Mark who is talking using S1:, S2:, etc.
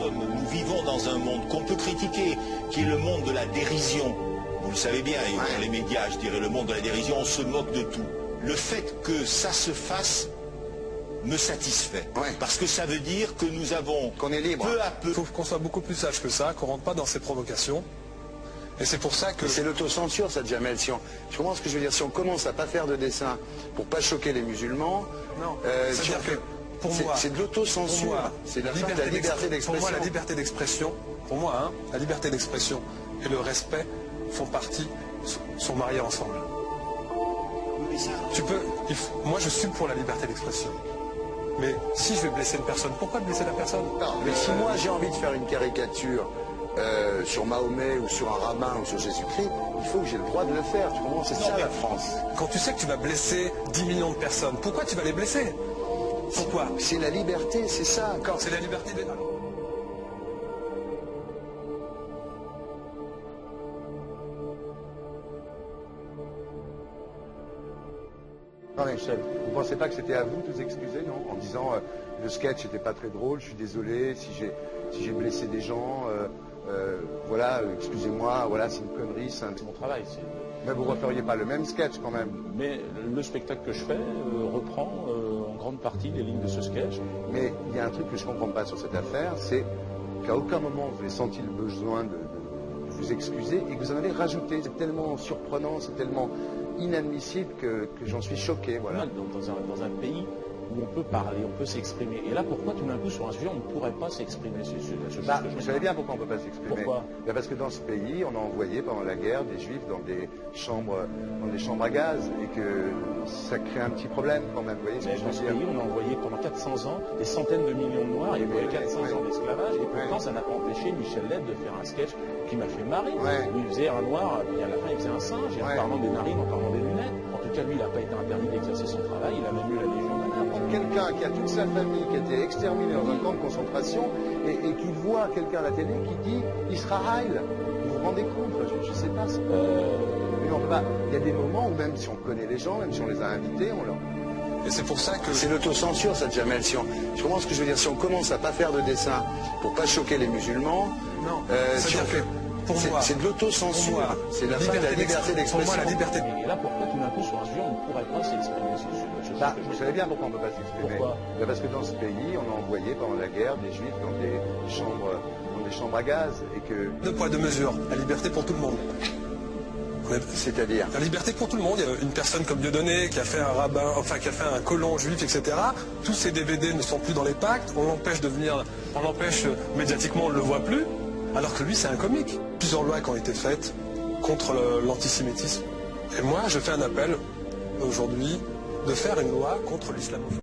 S1: Nous vivons dans un monde qu'on peut critiquer, qui est le monde de la dérision. Vous le savez bien, et dans les médias, je dirais le monde de la dérision, on se moque de tout. Le fait que ça se fasse me satisfait. Parce que ça veut dire que nous avons,
S2: qu'on est libre.
S1: Peu à peu...
S3: Il faut qu'on soit beaucoup plus sage que ça, qu'on ne rentre pas dans ces provocations. Et c'est pour ça que...
S2: C'est l'autocensure, ça, Jamel. Tu comprends ce que je veux dire? Si on commence à pas faire de dessin pour pas choquer les musulmans...
S3: Non, c'est-à-dire que pour moi...
S2: C'est de l'autocensure. C'est la fin de la liberté d'expression.
S3: Pour moi, la liberté d'expression, la liberté d'expression et le respect font partie, sont mariés ensemble. Moi, je suis pour la liberté d'expression. Mais si je vais blesser une personne, pourquoi blesser la personne?
S2: Mais si moi j'ai envie de faire une caricature sur Mahomet ou sur un rabbin ou sur Jésus-Christ, il faut que j'ai le droit de le faire. Tu comprends? C'est ça la France.
S3: Quand tu sais que tu vas blesser 10 millions de personnes, pourquoi tu vas les blesser? Pourquoi?
S2: C'est la liberté, c'est ça.
S3: C'est la liberté des...
S2: Attendez, Michel, vous ne pensez pas que c'était à vous de vous excuser, non? En disant le sketch n'était pas très drôle, je suis désolé si j'ai blessé des gens, voilà, excusez-moi, voilà, c'est une connerie. C'est
S4: mon travail.
S2: Mais vous ne referiez pas le même sketch quand même?
S4: Mais le spectacle que je fais reprend en grande partie les lignes de ce sketch.
S2: Mais il y a un truc que je ne comprends pas sur cette affaire, c'est qu'à aucun moment vous avez senti le besoin de vous excuser et que vous en avez rajouté. C'est tellement surprenant, c'est tellement inadmissible que j'en suis choqué. Voilà.
S4: Dans un pays où on peut parler, on peut s'exprimer. Et là, pourquoi tout d'un coup, sur un sujet, on ne pourrait pas s'exprimer
S2: vous savez bien pourquoi on ne peut pas s'exprimer.
S4: Pourquoi?
S2: Parce que dans ce pays, on a envoyé pendant la guerre des juifs dans des chambres à gaz et que ça crée un petit problème quand même. Vous voyez ce que je veux dire?
S4: Dans ce pays, on a envoyé pendant 400 ans des centaines de millions de Noirs, il y a eu 400 ans d'esclavage, et pourtant ça n'a pas empêché Michel Leb de faire un sketch qui m'a fait marrer. Où il faisait un noir, et à la fin il faisait un singe, et en parlant des narines, en parlant des lunettes. En tout cas, lui, il n'a pas été interdit d'exercer son travail, il a même eu la Légion d'honneur.
S2: Quelqu'un qui a toute sa famille qui a été exterminée dans un camp de concentration et qui voit quelqu'un à la télé qui dit Israël, vous vous rendez compte? Je ne sais pas. Mais on peut pas. Il y a des moments où même si on connaît les gens, même si on les a invités, on leur...
S3: Et c'est pour ça que...
S2: C'est l'autocensure, ça, Jamel. Tu comprends ce que je veux dire? Si on commence à pas faire de dessin pour pas choquer les musulmans...
S3: Non, c'est-à-dire que...
S2: C'est de l'autocensure. C'est la fin de la liberté d'expression.
S3: Pour moi, la liberté...
S4: Et là, pourquoi tout d'un coup, sur un sujet, on ne pourrait pas s'exprimer sur
S2: vous savez bien pourquoi on ne peut pas s'exprimer.
S4: Pourquoi?
S2: Parce que dans ce pays, on a envoyé pendant la guerre des juifs dans des chambres à gaz et que...
S3: Deux poids, deux mesures. La liberté pour tout le monde.
S2: C'est-à-dire?
S3: La liberté pour tout le monde. Il y a une personne comme Dieudonné qui a fait un rabbin, enfin qui a fait un colon juif, etc. Tous ces DVD ne sont plus dans les pactes. On l'empêche médiatiquement, on ne le voit plus. Alors que lui, c'est un comique. Plusieurs lois qui ont été faites contre l'antisémitisme. Et moi, je fais un appel aujourd'hui de faire une loi contre l'islamophobie.